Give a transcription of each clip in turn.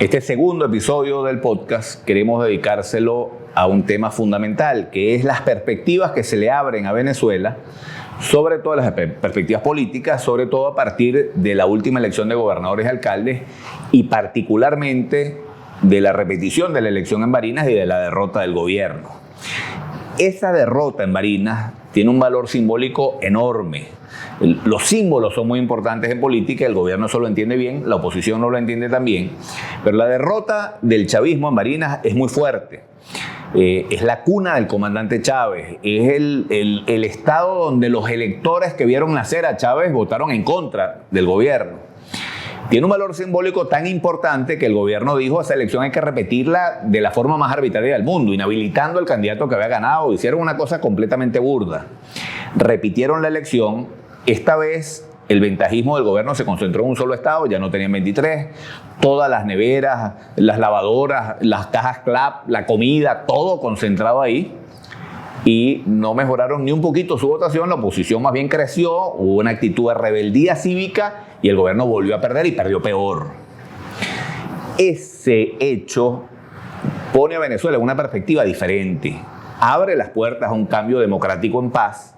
Este segundo episodio del podcast queremos dedicárselo a un tema fundamental, que es las perspectivas que se le abren a Venezuela, sobre todo las perspectivas políticas, sobre todo a partir de la última elección de gobernadores y alcaldes y particularmente de la repetición de la elección en Barinas y de la derrota del gobierno. Esa derrota en Barinas tiene un valor simbólico enorme. Los símbolos son muy importantes en política, el gobierno eso lo entiende bien, la oposición no lo entiende tan bien, pero la derrota del chavismo en Barinas es muy fuerte. Es la cuna del comandante Chávez, es el estado donde los electores que vieron nacer a Chávez votaron en contra del gobierno. Tiene un valor simbólico tan importante que el gobierno dijo: esa elección hay que repetirla de la forma más arbitraria del mundo, inhabilitando al candidato que había ganado. Hicieron una cosa completamente burda. Repitieron la elección. Esta vez el ventajismo del gobierno se concentró en un solo estado, ya no tenían 23. Todas las neveras, las lavadoras, las cajas CLAP, la comida, todo concentrado ahí. Y no mejoraron ni un poquito su votación, la oposición más bien creció, hubo una actitud de rebeldía cívica y el gobierno volvió a perder y perdió peor. Ese hecho pone a Venezuela en una perspectiva diferente, abre las puertas a un cambio democrático en paz.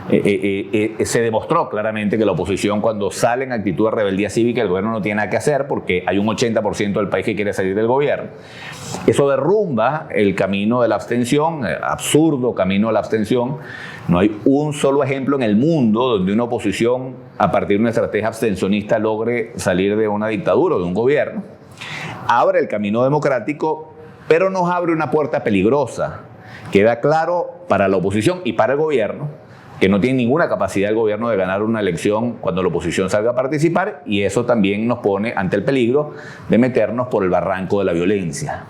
Se demostró claramente que la oposición, cuando sale en actitud de rebeldía cívica, el gobierno no tiene nada que hacer porque hay un 80% del país que quiere salir del gobierno. Eso derrumba el camino de la abstención, absurdo camino de la abstención. No hay un solo ejemplo en el mundo donde una oposición, a partir de una estrategia abstencionista, logre salir de una dictadura o de un gobierno. Abre el camino democrático, pero nos abre una puerta peligrosa. Queda claro para la oposición y para el gobierno que no tiene ninguna capacidad el gobierno de ganar una elección cuando la oposición salga a participar, y eso también nos pone ante el peligro de meternos por el barranco de la violencia.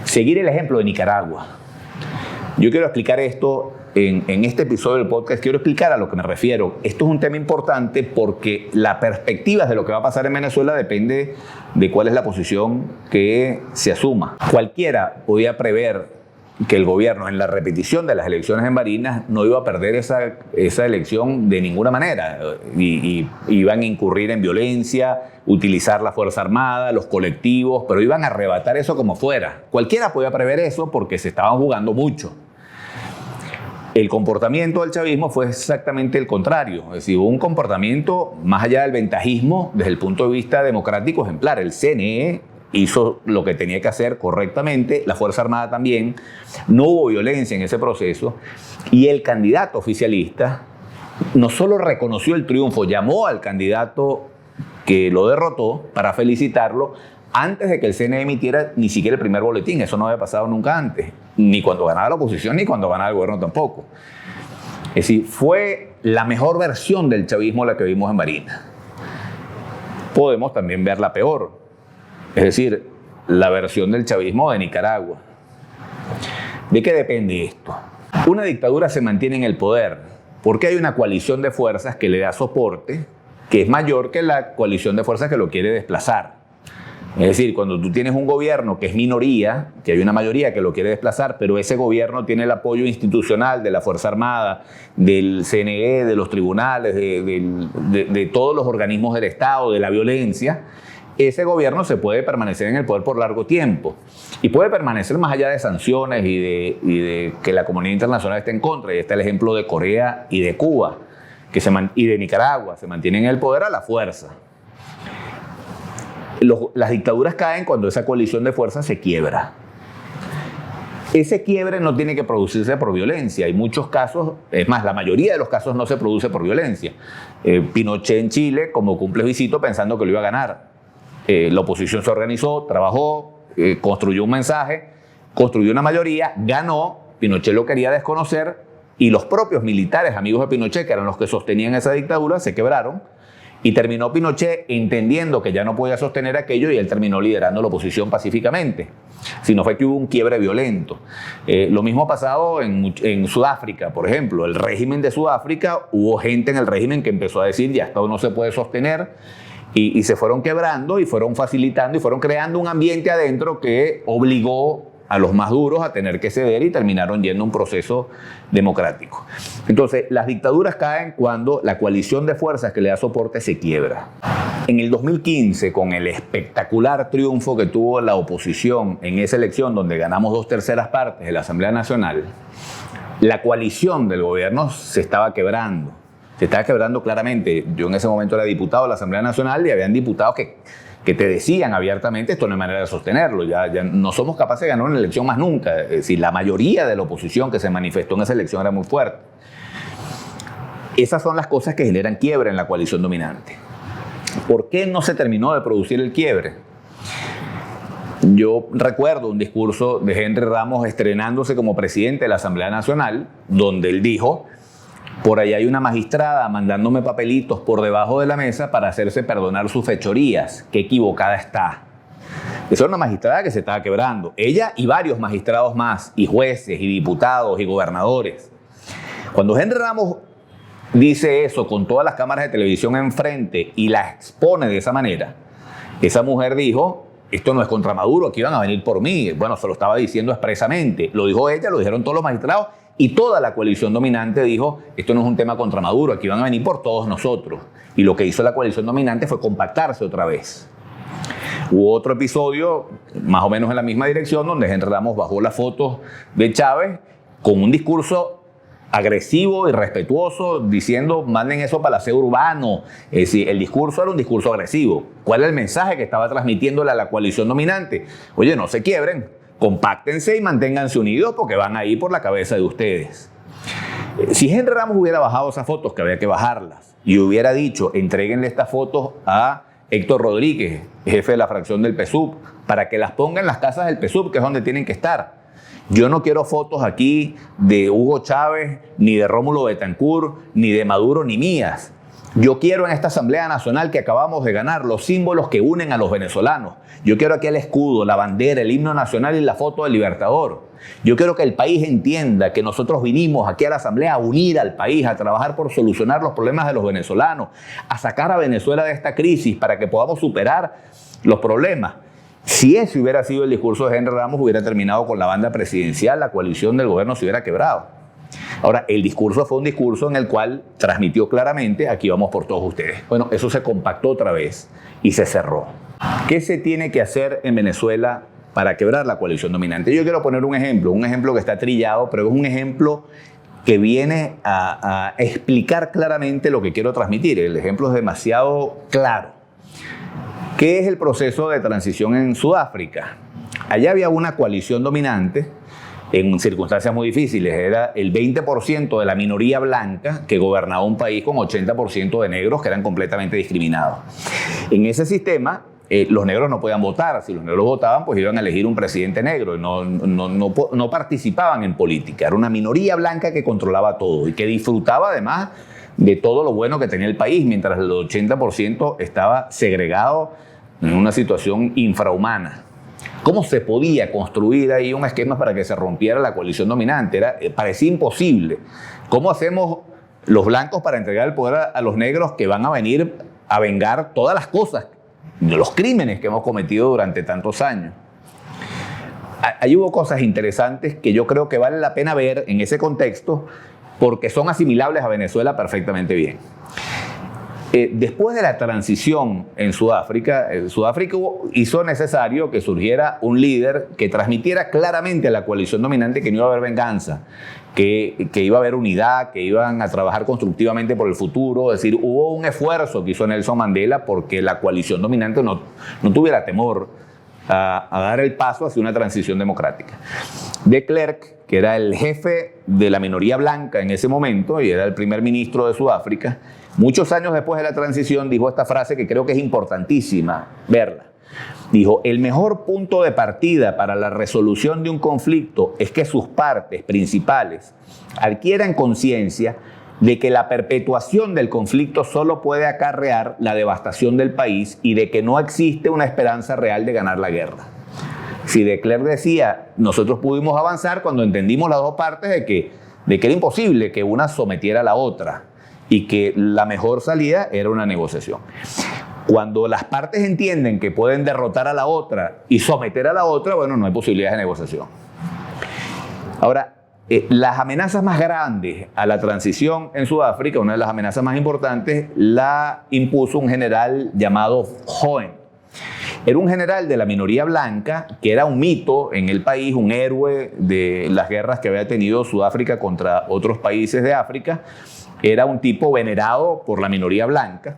Seguir el ejemplo de Nicaragua. Yo quiero explicar esto en este episodio del podcast, quiero explicar a lo que me refiero. Esto es un tema importante porque la perspectiva de lo que va a pasar en Venezuela depende de cuál es la posición que se asuma. Cualquiera podía prever que el gobierno, en la repetición de las elecciones en Barinas, no iba a perder esa elección de ninguna manera. Y iban a incurrir en violencia, utilizar la Fuerza Armada, los colectivos, pero iban a arrebatar eso como fuera. Cualquiera podía prever eso porque se estaban jugando mucho. El comportamiento del chavismo fue exactamente el contrario. Es decir, hubo un comportamiento más allá del ventajismo desde el punto de vista democrático ejemplar. El CNE hizo lo que tenía que hacer correctamente, la Fuerza Armada también, no hubo violencia en ese proceso, y el candidato oficialista no solo reconoció el triunfo, llamó al candidato que lo derrotó para felicitarlo antes de que el CNE emitiera ni siquiera el primer boletín. Eso no había pasado nunca antes, ni cuando ganaba la oposición, ni cuando ganaba el gobierno tampoco. Es decir, fue la mejor versión del chavismo la que vimos en Barinas. Podemos también ver la peor. Es decir, la versión del chavismo de Nicaragua. ¿De qué depende esto? Una dictadura se mantiene en el poder porque hay una coalición de fuerzas que le da soporte, que es mayor que la coalición de fuerzas que lo quiere desplazar. Es decir, cuando tú tienes un gobierno que es minoría, que hay una mayoría que lo quiere desplazar, pero ese gobierno tiene el apoyo institucional de la Fuerza Armada, del CNE, de los tribunales, de todos los organismos del Estado, de la violencia, ese gobierno se puede permanecer en el poder por largo tiempo y puede permanecer más allá de sanciones y de que la comunidad internacional esté en contra. Y está el ejemplo de Corea y de Cuba y de Nicaragua, se mantienen en el poder a la fuerza. Las dictaduras caen cuando esa coalición de fuerzas se quiebra. Ese quiebre no tiene que producirse por violencia. Hay muchos casos, es más, la mayoría de los casos no se produce por violencia. Pinochet en Chile, como cumple visito pensando que lo iba a ganar. La oposición se organizó, trabajó, construyó un mensaje, construyó una mayoría, ganó, Pinochet lo quería desconocer y los propios militares, amigos de Pinochet, que eran los que sostenían esa dictadura, se quebraron y terminó Pinochet entendiendo que ya no podía sostener aquello y él terminó liderando la oposición pacíficamente. Si no fue que hubo un quiebre violento. Lo mismo ha pasado en Sudáfrica, por ejemplo. El régimen de Sudáfrica, hubo gente en el régimen que empezó a decir ya esto no se puede sostener. Y se fueron quebrando y fueron facilitando y fueron creando un ambiente adentro que obligó a los más duros a tener que ceder y terminaron yendo a un proceso democrático. Entonces, las dictaduras caen cuando la coalición de fuerzas que le da soporte se quiebra. En el 2015, con el espectacular triunfo que tuvo la oposición en esa elección, donde ganamos 2/3 partes de la Asamblea Nacional, la coalición del gobierno se estaba quebrando. Se estaba quebrando claramente. Yo en ese momento era diputado de la Asamblea Nacional y habían diputados que te decían abiertamente: esto no hay manera de sostenerlo, ya no somos capaces de ganar una elección más nunca. Es decir, la mayoría de la oposición que se manifestó en esa elección era muy fuerte. Esas son las cosas que generan quiebre en la coalición dominante. ¿Por qué no se terminó de producir el quiebre? Yo recuerdo un discurso de Henry Ramos estrenándose como presidente de la Asamblea Nacional, donde él dijo: por ahí hay una magistrada mandándome papelitos por debajo de la mesa para hacerse perdonar sus fechorías. Qué equivocada está. Esa era una magistrada que se estaba quebrando. Ella y varios magistrados más, y jueces, y diputados, y gobernadores. Cuando Henry Ramos dice eso con todas las cámaras de televisión enfrente y la expone de esa manera, esa mujer dijo: esto no es contra Maduro, aquí iban a venir por mí. Bueno, se lo estaba diciendo expresamente. Lo dijo ella, lo dijeron todos los magistrados y toda la coalición dominante dijo: esto no es un tema contra Maduro, aquí van a venir por todos nosotros. Y lo que hizo la coalición dominante fue compactarse otra vez. Hubo otro episodio, más o menos en la misma dirección, donde Henry Ramos bajó las fotos de Chávez con un discurso agresivo y respetuoso, diciendo: manden eso para el aseo urbano. Es decir, el discurso era un discurso agresivo. ¿Cuál era el mensaje que estaba transmitiéndole a la coalición dominante? Oye, no se quiebren, compáctense y manténganse unidos porque van a ir por la cabeza de ustedes. Si Henry Ramos hubiera bajado esas fotos, que había que bajarlas, y hubiera dicho: entréguenle estas fotos a Héctor Rodríguez, jefe de la fracción del PSUV, para que las ponga en las casas del PSUV, que es donde tienen que estar. Yo no quiero fotos aquí de Hugo Chávez, ni de Rómulo Betancourt, ni de Maduro, ni mías. Yo quiero en esta Asamblea Nacional que acabamos de ganar los símbolos que unen a los venezolanos. Yo quiero aquí el escudo, la bandera, el himno nacional y la foto del Libertador. Yo quiero que el país entienda que nosotros vinimos aquí a la Asamblea a unir al país, a trabajar por solucionar los problemas de los venezolanos, a sacar a Venezuela de esta crisis para que podamos superar los problemas. Si ese hubiera sido el discurso de Henry Ramos, hubiera terminado con la banda presidencial, la coalición del gobierno se hubiera quebrado. Ahora, el discurso fue un discurso en el cual transmitió claramente: aquí vamos por todos ustedes. Bueno, eso se compactó otra vez y se cerró. ¿Qué se tiene que hacer en Venezuela para quebrar la coalición dominante? Yo quiero poner un ejemplo que está trillado, pero es un ejemplo que viene a explicar claramente lo que quiero transmitir. El ejemplo es demasiado claro. ¿Qué es el proceso de transición en Sudáfrica? Allá había una coalición dominante en circunstancias muy difíciles. Era el 20% de la minoría blanca que gobernaba un país con 80% de negros que eran completamente discriminados. En ese sistema, los negros no podían votar. Si los negros votaban, pues iban a elegir un presidente negro y no participaban en política. Era una minoría blanca que controlaba todo y que disfrutaba además de todo lo bueno que tenía el país, mientras el 80% estaba segregado en una situación infrahumana. ¿Cómo se podía construir ahí un esquema para que se rompiera la coalición dominante? Parecía imposible. ¿Cómo hacemos los blancos para entregar el poder a los negros que van a venir a vengar todas las cosas, los crímenes que hemos cometido durante tantos años? Ahí hubo cosas interesantes que yo creo que vale la pena ver en ese contexto porque son asimilables a Venezuela perfectamente bien. Después de la transición en Sudáfrica, Sudáfrica hizo necesario que surgiera un líder que transmitiera claramente a la coalición dominante que no iba a haber venganza, que iba a haber unidad, que iban a trabajar constructivamente por el futuro. Es decir, hubo un esfuerzo que hizo Nelson Mandela porque la coalición dominante no tuviera temor a dar el paso hacia una transición democrática. De Klerk, que era el jefe de la minoría blanca en ese momento y era el primer ministro de Sudáfrica, muchos años después de la transición dijo esta frase que creo que es importantísima verla. Dijo: el mejor punto de partida para la resolución de un conflicto es que sus partes principales adquieran conciencia de que la perpetuación del conflicto solo puede acarrear la devastación del país y de que no existe una esperanza real de ganar la guerra. Si de Klerk decía: nosotros pudimos avanzar cuando entendimos las dos partes de que era imposible que una sometiera a la otra y que la mejor salida era una negociación. Cuando las partes entienden que pueden derrotar a la otra y someter a la otra, bueno, no hay posibilidades de negociación. Ahora, las amenazas más grandes a la transición en Sudáfrica, una de las amenazas más importantes, la impuso un general llamado Hohen. Era un general de la minoría blanca que era un mito en el país, un héroe de las guerras que había tenido Sudáfrica contra otros países de África. Era un tipo venerado por la minoría blanca,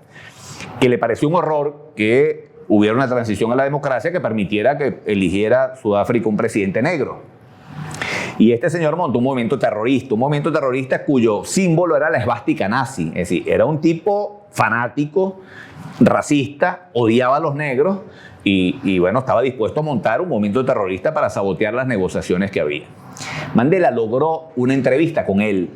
que le pareció un horror que hubiera una transición a la democracia que permitiera que eligiera Sudáfrica un presidente negro. Y este señor montó un movimiento terrorista cuyo símbolo era la esvástica nazi. Es decir, era un tipo fanático, racista, odiaba a los negros y bueno, estaba dispuesto a montar un movimiento terrorista para sabotear las negociaciones que había. Mandela logró una entrevista con él.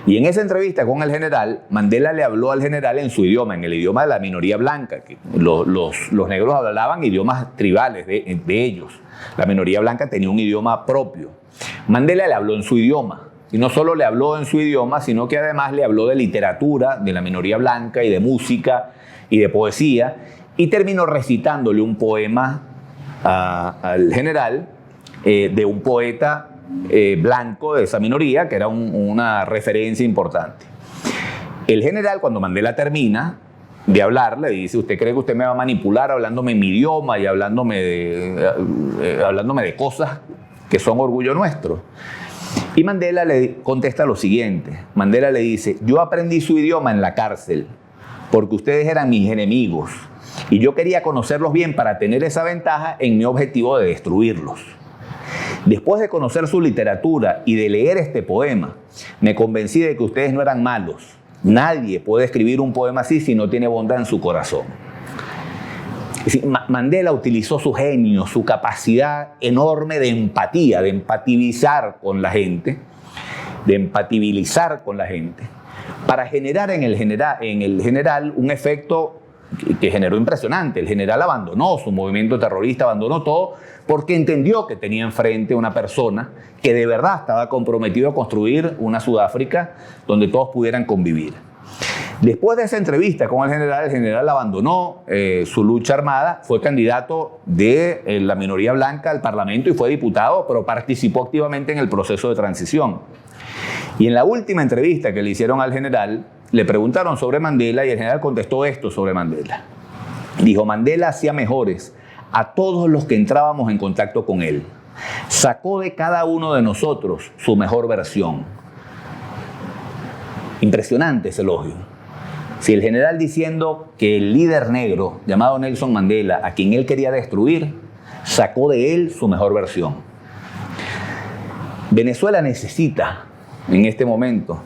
Y en esa entrevista con el general, Mandela le habló al general en su idioma, en el idioma de la minoría blanca, que los negros hablaban idiomas tribales de ellos. La minoría blanca tenía un idioma propio. Mandela le habló en su idioma. Y no solo le habló en su idioma, sino que además le habló de literatura, de la minoría blanca y de música y de poesía. Y terminó recitándole un poema al general de un poeta blanco de esa minoría, que era una referencia importante. El general, cuando Mandela termina de hablar, le dice: ¿usted cree que usted me va a manipular hablándome en mi idioma y hablándome de cosas que son orgullo nuestro? Y Mandela le contesta lo siguiente. Mandela le dice: yo aprendí su idioma en la cárcel porque ustedes eran mis enemigos y yo quería conocerlos bien para tener esa ventaja en mi objetivo de destruirlos. Después de conocer su literatura y de leer este poema, me convencí de que ustedes no eran malos. Nadie puede escribir un poema así si no tiene bondad en su corazón. Mandela utilizó su genio, su capacidad enorme de empatía, de empatizar con la gente, para generar en el general un efecto que generó impresionante. El general abandonó su movimiento terrorista, abandonó todo, porque entendió que tenía enfrente una persona que de verdad estaba comprometido a construir una Sudáfrica donde todos pudieran convivir. Después de esa entrevista con el general abandonó su lucha armada, fue candidato de la minoría blanca al Parlamento y fue diputado, pero participó activamente en el proceso de transición. Y en la última entrevista que le hicieron al general, le preguntaron sobre Mandela y el general contestó esto sobre Mandela. Dijo: Mandela hacía mejores a todos los que entrábamos en contacto con él. Sacó de cada uno de nosotros su mejor versión. Impresionante ese elogio. Si el general diciendo que el líder negro llamado Nelson Mandela, a quien él quería destruir, sacó de él su mejor versión. Venezuela necesita en este momento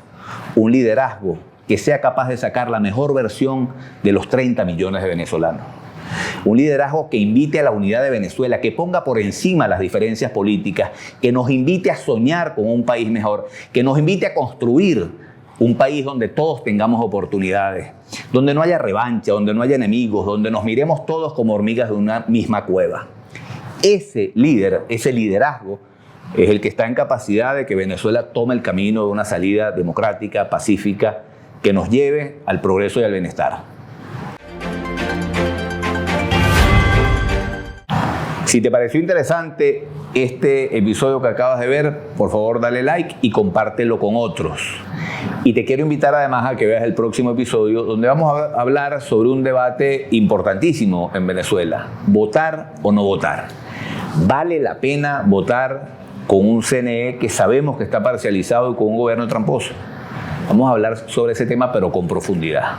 un liderazgo que sea capaz de sacar la mejor versión de los 30 millones de venezolanos. Un liderazgo que invite a la unidad de Venezuela, que ponga por encima las diferencias políticas, que nos invite a soñar con un país mejor, que nos invite a construir un país donde todos tengamos oportunidades, donde no haya revancha, donde no haya enemigos, donde nos miremos todos como hormigas de una misma cueva. Ese líder, ese liderazgo, es el que está en capacidad de que Venezuela tome el camino de una salida democrática, pacífica, que nos lleve al progreso y al bienestar. Si te pareció interesante este episodio que acabas de ver, por favor dale like y compártelo con otros. Y te quiero invitar además a que veas el próximo episodio donde vamos a hablar sobre un debate importantísimo en Venezuela: votar o no votar. ¿Vale la pena votar con un CNE que sabemos que está parcializado y con un gobierno tramposo? Vamos a hablar sobre ese tema, pero con profundidad.